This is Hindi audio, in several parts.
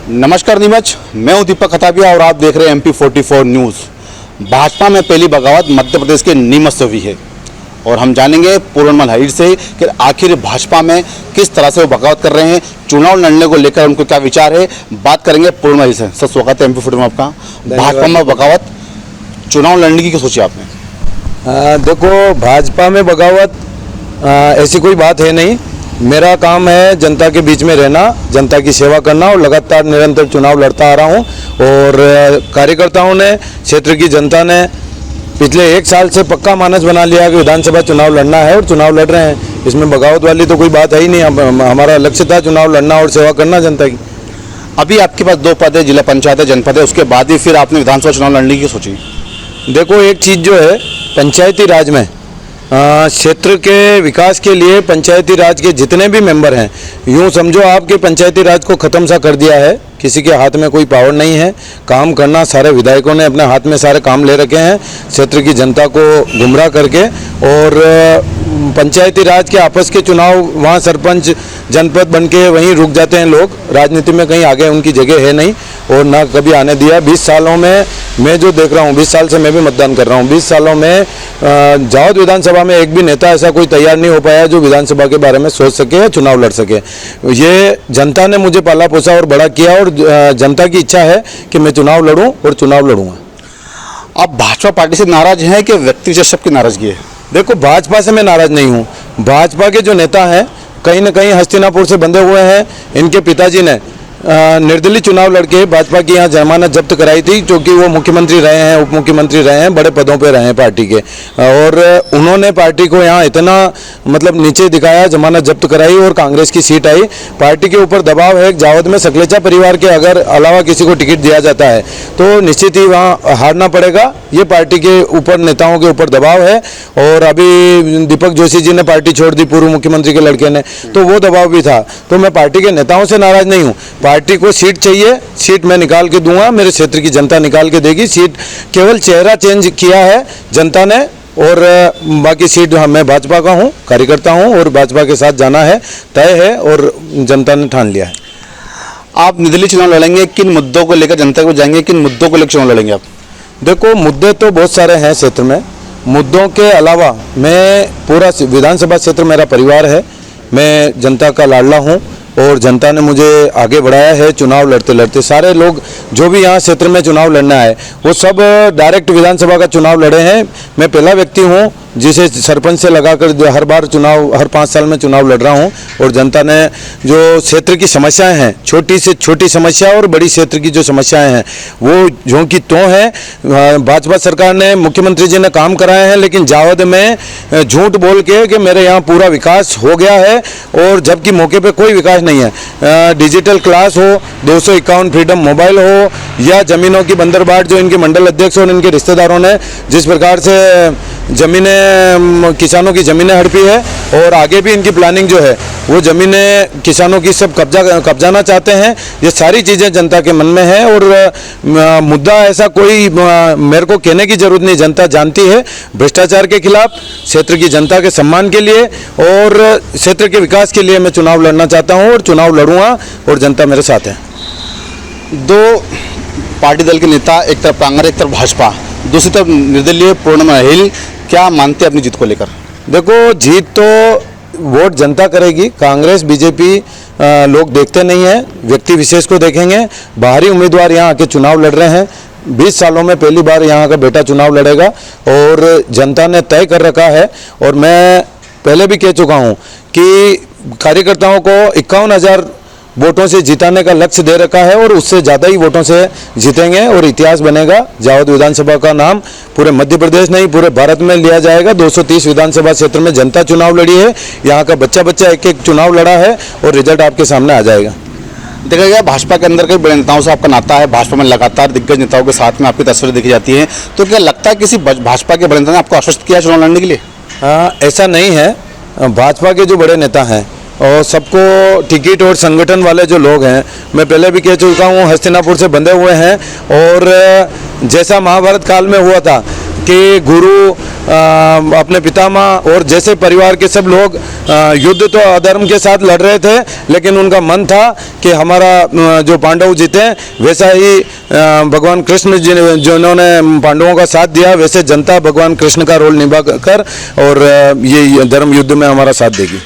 नमस्कार नीमच, मैं हूं दीपक खताबिया और आप देख रहे हैं MP44 न्यूज़। भाजपा में पहली बगावत मध्य प्रदेश के नीमच से हुई है और हम जानेंगे पूर्णमल हाइट से कि आखिर भाजपा में किस तरह से वो बगावत कर रहे हैं, चुनाव लड़ने को लेकर उनको क्या विचार है, बात करेंगे पूर्णमल से। सर स्वागत है MP44 में आपका। भाजपा में बगावत, चुनाव लड़ने की क्या सोची आपने? देखो, भाजपा में बगावत ऐसी कोई बात है नहीं। मेरा काम है जनता के बीच में रहना, जनता की सेवा करना और लगातार निरंतर चुनाव लड़ता आ रहा हूँ। और कार्यकर्ताओं ने, क्षेत्र की जनता ने पिछले 1 साल से पक्का मानस बना लिया कि विधानसभा चुनाव लड़ना है और चुनाव लड़ रहे हैं। इसमें बगावत वाली तो कोई बात है ही नहीं। हमारा लक्ष्य था चुनाव लड़ना और सेवा करना जनता की। अभी आपके पास 2 पद है, जिला पंचायत है, जनपद है, उसके बाद ही फिर आपने विधानसभा चुनाव लड़ने की सोची? देखो, एक चीज़ जो है पंचायती राज में, क्षेत्र के विकास के लिए पंचायती राज के जितने भी मेंबर हैं, यूँ समझो आपके पंचायती राज को ख़त्म सा कर दिया है। किसी के हाथ में कोई पावर नहीं है। काम करना सारे विधायकों ने अपने हाथ में सारे काम ले रखे हैं, क्षेत्र की जनता को गुमराह करके। और पंचायती राज के आपस के चुनाव, वहाँ सरपंच जनपद बन के वहीं रुक जाते हैं लोग। राजनीति में कहीं आगे उनकी जगह है नहीं और ना कभी आने दिया। 20 सालों में मैं जो देख रहा हूँ, 20 साल से मैं भी मतदान कर रहा हूँ, 20 सालों में जावद विधानसभा में एक भी नेता ऐसा कोई तैयार नहीं हो पाया जो विधानसभा के बारे में सोच सके या चुनाव लड़ सके। ये जनता ने मुझे पाला पोसा और बड़ा किया और जनता की इच्छा है कि मैं चुनाव लड़ूं और चुनाव लड़ूंगा। आप भाजपा पार्टी से नाराज हैं कि व्यक्तिगत सबकी नाराजगी है? देखो, भाजपा से मैं नाराज नहीं हूँ। भाजपा के जो नेता हैं कहीं ना कहीं हस्तिनापुर से बंधे हुए हैं। इनके पिताजी ने निर्दलीय चुनाव लड़के भाजपा की यहाँ जमानत जब्त कराई थी, क्योंकि वो मुख्यमंत्री रहे हैं, उप मुख्यमंत्री रहे हैं, बड़े पदों पे रहे हैं पार्टी के। और उन्होंने पार्टी को यहाँ इतना मतलब नीचे दिखाया, जमानत जब्त कराई और कांग्रेस की सीट आई। पार्टी के ऊपर दबाव है। जावद में सकलेचा परिवार के अगर अलावा किसी को टिकट दिया जाता है तो निश्चित ही वहाँ हारना पड़ेगा। ये पार्टी के ऊपर, नेताओं के ऊपर दबाव है। और अभी दीपक जोशी जी ने पार्टी छोड़ दी, पूर्व मुख्यमंत्री के लड़के ने, तो वो दबाव भी था। तो मैं पार्टी के नेताओं से नाराज नहीं हूँ। पार्टी को सीट चाहिए, सीट मैं निकाल के दूंगा, मेरे क्षेत्र की जनता निकाल के देगी सीट। केवल चेहरा चेंज किया है जनता ने और बाकी सीट मैं भाजपा का हूँ, कार्यकर्ता हूँ और भाजपा के साथ जाना है तय है और जनता ने ठान लिया है। आप निर्दलीय चुनाव लड़ेंगे, किन मुद्दों को लेकर जनता को जाएंगे, किन मुद्दों को लेकर चुनाव लड़ेंगे आप? देखो, मुद्दे तो बहुत सारे हैं क्षेत्र में। मुद्दों के अलावा मैं पूरा विधानसभा क्षेत्र मेरा परिवार है। मैं जनता का लाडला हूँ और जनता ने मुझे आगे बढ़ाया है। चुनाव लड़ते लड़ते सारे लोग जो भी यहाँ क्षेत्र में चुनाव लड़ना है वो सब डायरेक्ट विधानसभा का चुनाव लड़े हैं। मैं पहला व्यक्ति हूँ जिसे सरपंच से लगाकर हर बार चुनाव, हर 5 साल में चुनाव लड़ रहा हूँ। और जनता ने जो क्षेत्र की समस्याएं हैं, छोटी से छोटी समस्या और बड़ी क्षेत्र की जो समस्याएं हैं, वो जो कि तो हैं। भाजपा सरकार ने, मुख्यमंत्री जी ने काम कराए हैं, लेकिन जावद में झूठ बोल के कि मेरे यहाँ पूरा विकास हो गया है, और जबकि मौके पे कोई विकास नहीं है। डिजिटल क्लास हो, 251 फ्रीडम मोबाइल हो, या ज़मीनों की बंदरबाट जो इनके मंडल अध्यक्ष और इनके रिश्तेदारों ने जिस प्रकार से ज़मीनें, किसानों की ज़मीनें हड़पी है, और आगे भी इनकी प्लानिंग जो है वो ज़मीनें किसानों की सब कब्जाना चाहते हैं। ये सारी चीज़ें जनता के मन में है और मुद्दा ऐसा कोई मेरे को कहने की ज़रूरत नहीं, जनता जानती है। भ्रष्टाचार के खिलाफ, क्षेत्र की जनता के सम्मान के लिए और क्षेत्र के विकास के लिए मैं चुनाव लड़ना चाहता हूँ और चुनाव लड़ूंगा और जनता मेरे साथ है। 2 पार्टी दल के नेता, एक तरफ कांग्रेस, एक तरफ भाजपा, दूसरी तरफ निर्दलीय पूर्णमल हिल, क्या मानते हैं अपनी जीत को लेकर? देखो, जीत तो वोट जनता करेगी। कांग्रेस, बीजेपी लोग देखते नहीं हैं, व्यक्ति विशेष को देखेंगे। बाहरी उम्मीदवार यहाँ आके चुनाव लड़ रहे हैं। 20 सालों में पहली बार यहाँ का बेटा चुनाव लड़ेगा और जनता ने तय कर रखा है। और मैं पहले भी कह चुका हूँ कि कार्यकर्ताओं को 51,000 वोटों से जिताने का लक्ष्य दे रखा है और उससे ज़्यादा ही वोटों से जीतेंगे और इतिहास बनेगा। जावद विधानसभा का नाम पूरे मध्य प्रदेश नहीं, पूरे भारत में लिया जाएगा। 230 विधानसभा क्षेत्र में जनता चुनाव लड़ी है, यहाँ का बच्चा बच्चा एक एक चुनाव लड़ा है और रिजल्ट आपके सामने आ जाएगा। देखा गया भाजपा के अंदर कई बड़े नेताओं से आपका नाता है, भाजपा में लगातार दिग्गज नेताओं के साथ में आपकी तस्वीरें देखी जाती हैं, तो क्या लगता है किसी भाजपा के बड़े नेता ने आपको आश्वस्त किया चुनाव लड़ने के लिए? ऐसा नहीं है। भाजपा के जो बड़े नेता हैं और सबको टिकट और संगठन वाले जो लोग हैं, मैं पहले भी कह चुका हूँ, हस्तिनापुर से बंधे हुए हैं। और जैसा महाभारत काल में हुआ था कि गुरु अपने पितामह और जैसे परिवार के सब लोग युद्ध तो अधर्म के साथ लड़ रहे थे, लेकिन उनका मन था कि हमारा जो पांडव जीते, वैसा ही भगवान कृष्ण जिन्होंने पांडवों का साथ दिया, वैसे जनता भगवान कृष्ण का रोल निभा कर और ये धर्म युद्ध में हमारा साथ देगी।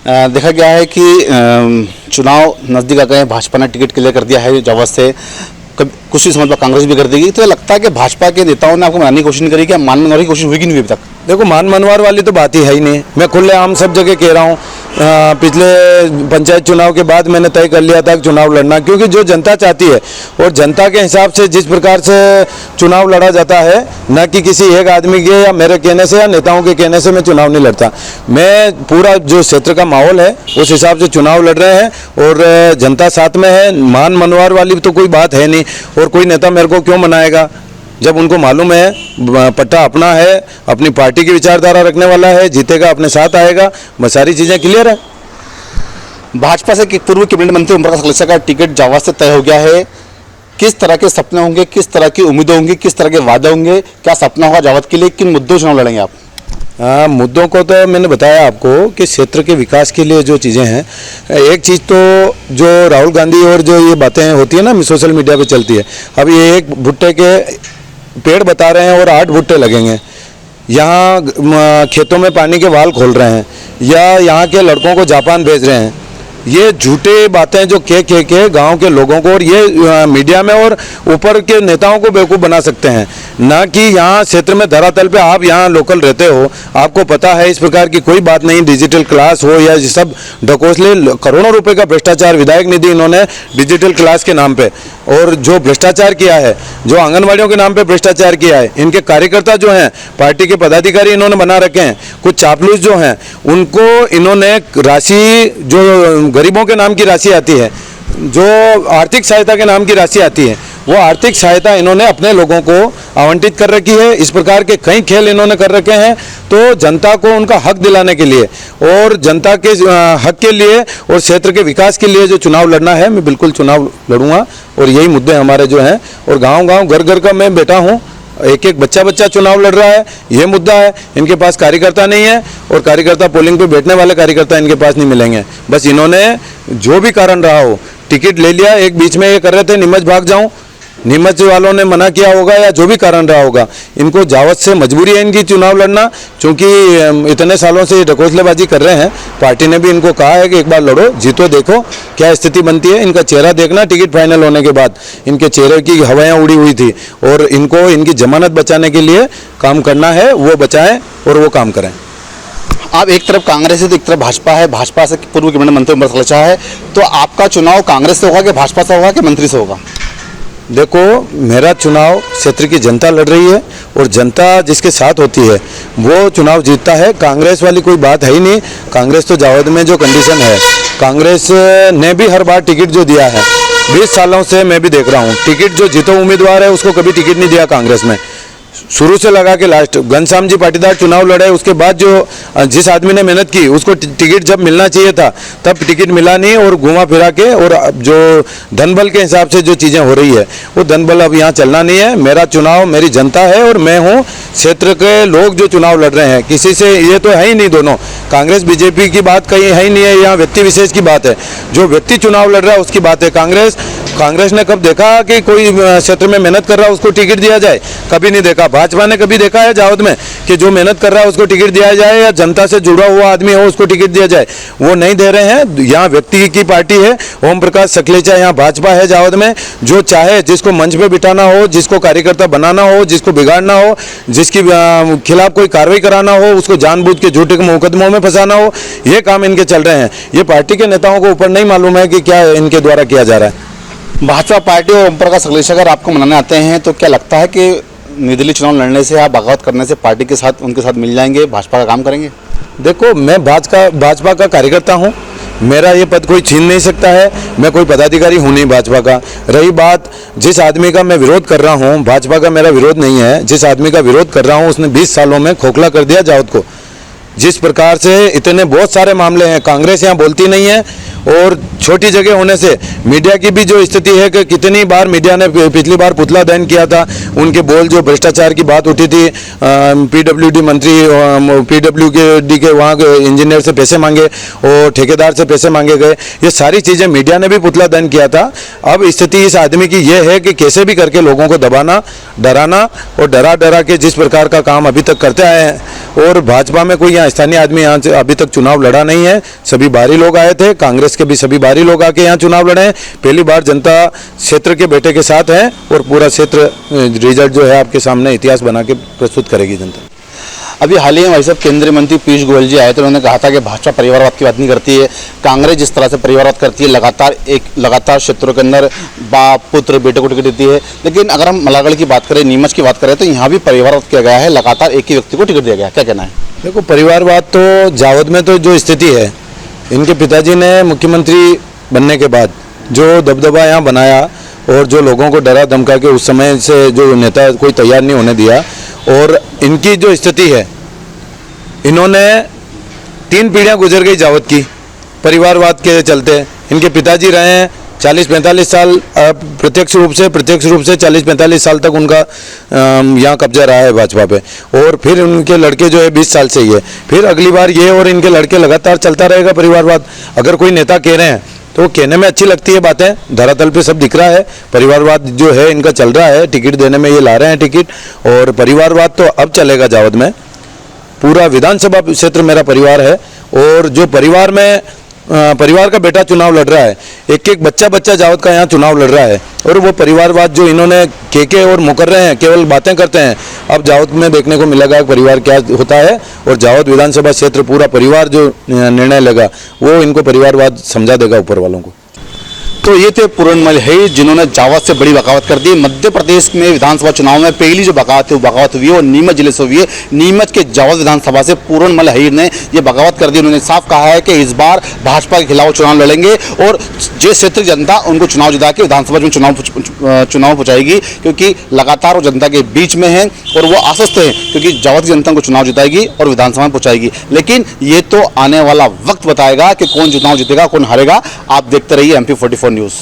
देखा गया है कि चुनाव नज़दीक आ गए हैं, भाजपा ने टिकट क्लियर कर दिया है जवाब से, कुछ ही समय बाद कांग्रेस भी कर देगी। तो लगता है कि भाजपा के नेताओं ने आपको मनाने की कोशिश नहीं करी, क्या मान मनवाने की कोशिश हुई कि नहीं हुई अभी तक? देखो, मान मनवार वाली तो बात ही है ही नहीं। मैं खुलेआम सब जगह कह रहा हूँ, पिछले पंचायत चुनाव के बाद मैंने तय कर लिया था कि चुनाव लड़ना, क्योंकि जो जनता चाहती है और जनता के हिसाब से जिस प्रकार से चुनाव लड़ा जाता है, न कि किसी एक आदमी के या मेरे कहने से या नेताओं के कहने से मैं चुनाव नहीं लड़ता। मैं पूरा जो क्षेत्र का माहौल है उस हिसाब से चुनाव लड़ रहे हैं और जनता साथ में है। मान मनवार वाली तो कोई बात है नहीं, और कोई नेता मेरे को क्यों मनाएगा जब उनको मालूम है पट्टा अपना है, अपनी पार्टी की विचारधारा रखने वाला है, जीतेगा, अपने साथ आएगा, बस सारी चीज़ें क्लियर है। भाजपा से पूर्व कैबिनेट मंत्री ओम प्रकाश सलेचा का टिकट जावाद से तय हो गया है। किस तरह के सपने होंगे, किस तरह की उम्मीदें होंगी, किस तरह के वादे होंगे, क्या सपना होगा जावाद के लिए, किन मुद्दों चुनाव लड़ेंगे आप? मुद्दों को तो मैंने बताया आपको कि क्षेत्र के विकास के लिए जो चीज़ें हैं, एक चीज़ तो जो राहुल गांधी और जो ये बातें होती है ना सोशल मीडिया पे चलती है, अब ये एक भुट्टे के पेड़ बता रहे हैं और 8 भुट्टे लगेंगे, यहाँ खेतों में पानी के वाल खोल रहे हैं, या यहाँ के लड़कों को जापान भेज रहे हैं, ये झूठे बातें जो के गांव के लोगों को और ये मीडिया में और ऊपर के नेताओं को बेवकूफ़ बना सकते हैं। ना कि यहाँ क्षेत्र में धरातल पे आप यहाँ लोकल रहते हो, आपको पता है इस प्रकार की कोई बात नहीं। डिजिटल क्लास हो या ये सब ढकोसले, करोड़ों रुपए का भ्रष्टाचार, विधायक निधि इन्होंने डिजिटल क्लास के नाम पे, और जो भ्रष्टाचार किया है, जो आंगनबाड़ियों के नाम पे भ्रष्टाचार किया है, इनके कार्यकर्ता जो हैं, पार्टी के पदाधिकारी इन्होंने बना रखे हैं, कुछ चापलूस जो हैं उनको इन्होंने राशि, जो गरीबों के नाम की राशि आती है, जो आर्थिक सहायता के नाम की राशि आती है, वो आर्थिक सहायता इन्होंने अपने लोगों को आवंटित कर रखी है। इस प्रकार के कई खेल इन्होंने कर रखे हैं। तो जनता को उनका हक दिलाने के लिए और जनता के हक के लिए और क्षेत्र के विकास के लिए जो चुनाव लड़ना है, मैं बिल्कुल चुनाव लड़ूंगा, और यही मुद्दे हमारे जो हैं। और गांव-गांव, घर-घर का मैं बैठा हूं, एक एक बच्चा चुनाव लड़ रहा है, ये मुद्दा है। इनके पास कार्यकर्ता नहीं है और कार्यकर्ता, पोलिंग पे बैठने वाले कार्यकर्ता इनके पास नहीं मिलेंगे। बस इन्होंने जो भी कारण रहा हो, टिकट ले लिया, एक बीच में ये कर रहे थे नीमच भाग जाऊं, नीमच वालों ने मना किया होगा या जो भी कारण रहा होगा, इनको जावत से मजबूरी है इनकी चुनाव लड़ना, क्योंकि इतने सालों से ये ढकोसलेबाजी कर रहे हैं। पार्टी ने भी इनको कहा है कि एक बार लड़ो, जीतो, देखो क्या स्थिति बनती है। इनका चेहरा देखना टिकट फाइनल होने के बाद, इनके चेहरे की हवाएं उड़ी हुई थी, और इनको इनकी जमानत बचाने के लिए काम करना है, वो बचाएं और वो काम करें। आप एक तरफ कांग्रेस है तो एक तरफ भाजपा है, भाजपा से पूर्व कैबिनेट मंत्री ओम प्रकाश सलेचा है, तो आपका चुनाव कांग्रेस से होगा कि भाजपा से होगा कि मंत्री से होगा? देखो, मेरा चुनाव क्षेत्र की जनता लड़ रही है और जनता जिसके साथ होती है वो चुनाव जीतता है। कांग्रेस वाली कोई बात है ही नहीं। कांग्रेस तो जावद में जो कंडीशन है, कांग्रेस ने भी हर बार टिकट जो दिया है, 20 सालों से मैं भी देख रहा हूँ, टिकट जो जीतो उम्मीदवार है उसको कभी टिकट नहीं दिया कांग्रेस में, शुरू से लगा के लास्ट। घनश्याम जी पाटीदार चुनाव लड़े, उसके बाद जो जिस आदमी ने मेहनत की उसको टिकट जब मिलना चाहिए था तब टिकट मिला नहीं, और घुमा फिरा के, और जो धनबल के हिसाब से जो चीज़ें हो रही है वो धनबल अब यहाँ चलना नहीं है। मेरा चुनाव मेरी जनता है और मैं हूँ। क्षेत्र के लोग जो चुनाव लड़ रहे हैं, किसी से ये तो है ही नहीं, दोनों कांग्रेस बीजेपी की बात कहीं है ही नहीं है, यहाँ व्यक्ति विशेष की बात है। जो व्यक्ति चुनाव लड़ रहा है उसकी बात है। कांग्रेस ने कब देखा कि कोई क्षेत्र में मेहनत कर रहा है उसको टिकट दिया जाए? कभी नहीं देखा। भाजपा ने कभी देखा है जावद में कि जो मेहनत कर रहा है उसको टिकट दिया जाए, या जनता से जुड़ा हुआ आदमी हो उसको टिकट दिया जाए? वो नहीं दे रहे हैं। यहाँ व्यक्ति की पार्टी है। ओम प्रकाश सलेचा यहाँ भाजपा है जावद में। जो चाहे, जिसको मंच पे बिठाना हो, जिसको कार्यकर्ता बनाना हो, जिसको बिगाड़ना हो, जिसके खिलाफ कोई कार्रवाई कराना हो, उसको जानबूझ के झूठे मुकदमों में फंसाना हो, ये काम इनके चल रहे हैं। ये पार्टी के नेताओं को ऊपर नहीं मालूम है कि क्या इनके द्वारा किया जा रहा है। भाजपा पार्टी और ओम प्रकाश सलेचा अगर आपको मनाने आते हैं तो क्या लगता है कि निर्दलीय चुनाव लड़ने से या बगावत करने से पार्टी के साथ, उनके साथ मिल जाएंगे, भाजपा का काम करेंगे? देखो, मैं भाजपा का कार्यकर्ता हूँ, मेरा ये पद कोई छीन नहीं सकता है। मैं कोई पदाधिकारी हूँ नहीं भाजपा का। रही बात जिस आदमी का मैं विरोध कर रहा हूँ, भाजपा का मेरा विरोध नहीं है। जिस आदमी का विरोध कर रहा हूँ उसने 20 सालों में खोखला कर दिया जावद को। जिस प्रकार से इतने बहुत सारे मामले हैं, कांग्रेस यहाँ बोलती नहीं है और छोटी जगह होने से मीडिया की भी जो स्थिति है कि कितनी बार मीडिया ने पिछली बार पुतला दहन किया था, उनके बोल जो भ्रष्टाचार की बात उठी थी, पीडब्ल्यूडी मंत्री पीडब्ल्यूडी के वहाँ इंजीनियर से पैसे मांगे और ठेकेदार से पैसे मांगे गए, ये सारी चीज़ें मीडिया ने भी पुतला दहन किया था। अब स्थिति इस आदमी की ये है कि कैसे भी करके लोगों को दबाना, डराना और डरा डरा के जिस प्रकार का काम अभी तक करते आए हैं। और भाजपा में कोई यहाँ स्थानीय आदमी यहाँ से अभी तक चुनाव लड़ा नहीं है, सभी बाहरी लोग आए थे, कांग्रेस के भी सभी बाहरी लोग आके यहाँ चुनाव लड़े हैं। पहली बार जनता क्षेत्र के बेटे के साथ है और पूरा क्षेत्र रिजल्ट जो है आपके सामने इतिहास बना के प्रस्तुत करेगी जनता। अभी हाल ही में भाई साहब केंद्रीय मंत्री पीयूष गोयल जी आए थे, उन्होंने कहा था कि भाजपा परिवारवाद की बात नहीं करती है, कांग्रेस जिस तरह से परिवारवाद करती है, लगातार क्षेत्रों के अंदर बाप पुत्र बेटे को टिकट देती है। लेकिन अगर हम मलागढ़ की बात करें, नीमच की बात करें, तो यहाँ भी परिवारवाद किया गया है, लगातार एक ही व्यक्ति को टिकट दिया गया है। क्या कहना है? देखो, परिवारवाद तो जावद में तो जो स्थिति है, इनके पिताजी ने मुख्यमंत्री बनने के बाद जो दबदबा यहाँ बनाया और जो लोगों को डरा धमका के उस समय से जो नेता कोई तैयार नहीं होने दिया, और इनकी जो स्थिति है, इन्होंने 3 पीढ़ियाँ गुजर गई जावद की परिवारवाद के चलते। इनके पिताजी रहे हैं 40-45 साल, प्रत्यक्ष रूप से 40-45 साल तक उनका यहाँ कब्जा रहा है भाजपा पे, और फिर उनके लड़के जो है 20 साल से ही है, फिर अगली बार ये और इनके लड़के लगातार चलता रहेगा परिवारवाद। अगर कोई नेता कह रहे हैं तो कहने में अच्छी लगती है बातें, धरातल पे सब दिख रहा है, परिवारवाद जो है इनका चल रहा है, टिकट देने में ये ला रहे हैं टिकट, और परिवारवाद तो अब चलेगा जावद में। पूरा विधानसभा क्षेत्र मेरा परिवार है, और जो परिवार का बेटा चुनाव लड़ रहा है, एक एक बच्चा जावद का यहाँ चुनाव लड़ रहा है, और वो परिवारवाद जो इन्होंने केके और मुकर रहे हैं, केवल बातें करते हैं, अब जावद में देखने को मिलेगा परिवार क्या होता है। और जावद विधानसभा क्षेत्र पूरा परिवार जो निर्णय लेगा वो इनको परिवारवाद समझा देगा ऊपर वालों को। तो ये थे पूरनमल हैर, जिन्होंने जावद से बड़ी बगावत कर दी। मध्य प्रदेश में विधानसभा चुनाव में पहली जो बगावत है वो बगावत हुई है और नीमच जिले से हुई है। नीमच के जावद विधानसभा से पूरनमल हैर ने ये बगावत कर दी। उन्होंने साफ कहा है कि इस बार भाजपा के खिलाफ चुनाव लड़ेंगे और जिस क्षेत्र की जनता उनको चुनाव जिता के विधानसभा में चुनाव पहुँचाएगी, क्योंकि लगातार वो जनता के बीच में है और वो आश्वस्त है, क्योंकि जावद की जनता को चुनाव जिताएगी और विधानसभा में पहुँचाएगी। लेकिन ये तो आने वाला वक्त बताएगा कि कौन चुनाव जीतेगा, कौन हारेगा। आप देखते रहिए MP44 न्यूज़।